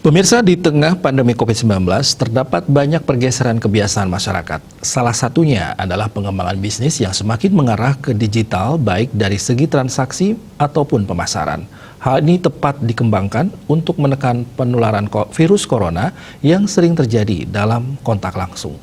Pemirsa, di tengah pandemi COVID-19 terdapat banyak pergeseran kebiasaan masyarakat. Salah satunya adalah pengembangan bisnis yang semakin mengarah ke digital baik dari segi transaksi ataupun pemasaran. Hal ini tepat dikembangkan untuk menekan penularan virus corona yang sering terjadi dalam kontak langsung.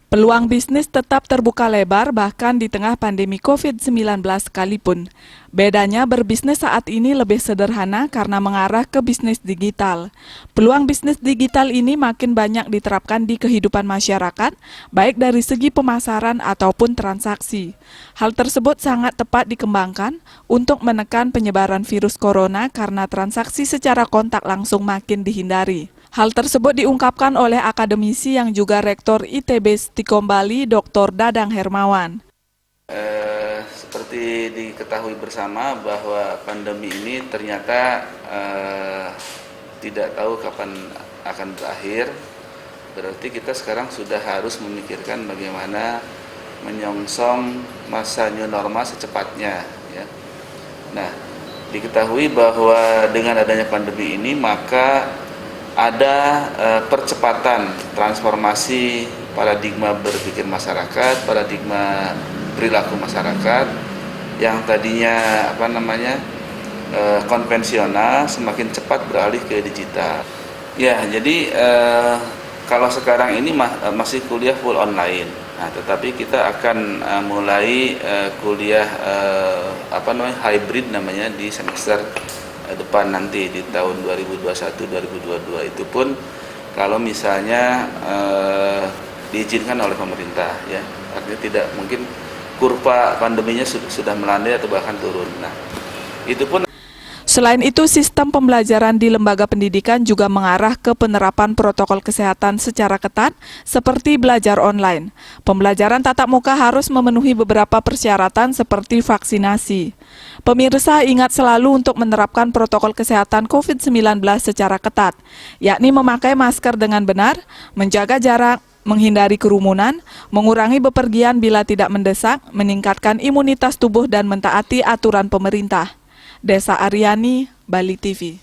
Peluang bisnis tetap terbuka lebar bahkan di tengah pandemi COVID-19 sekalipun. Bedanya berbisnis saat ini lebih sederhana karena mengarah ke bisnis digital. Peluang bisnis digital ini makin banyak diterapkan di kehidupan masyarakat, baik dari segi pemasaran ataupun transaksi. Hal tersebut sangat tepat dikembangkan untuk menekan penyebaran virus corona karena transaksi secara kontak langsung makin dihindari. Hal tersebut diungkapkan oleh akademisi yang juga Rektor ITB Stikom Bali, Dr. Dadang Hermawan. Seperti diketahui bersama bahwa pandemi ini ternyata tidak tahu kapan akan berakhir. Berarti kita sekarang sudah harus memikirkan bagaimana menyongsong masa new normal secepatnya. Ya. Nah, diketahui bahwa dengan adanya pandemi ini maka ada percepatan transformasi paradigma berpikir masyarakat, paradigma perilaku masyarakat yang tadinya konvensional semakin cepat beralih ke digital. Ya, jadi kalau sekarang ini masih kuliah full online. Nah, tetapi kita akan mulai kuliah hybrid namanya di semester depan nanti di tahun 2021-2022. Itu pun kalau misalnya diizinkan oleh pemerintah, ya, artinya tidak mungkin kurva pandeminya sudah melandai atau bahkan turun. Nah, itu pun. Selain itu, sistem pembelajaran di lembaga pendidikan juga mengarah ke penerapan protokol kesehatan secara ketat, seperti belajar online. Pembelajaran tatap muka harus memenuhi beberapa persyaratan seperti vaksinasi. Pemirsa ingat selalu untuk menerapkan protokol kesehatan COVID-19 secara ketat, yakni memakai masker dengan benar, menjaga jarak, menghindari kerumunan, mengurangi bepergian bila tidak mendesak, meningkatkan imunitas tubuh dan mentaati aturan pemerintah. Desa Aryani, Bali TV.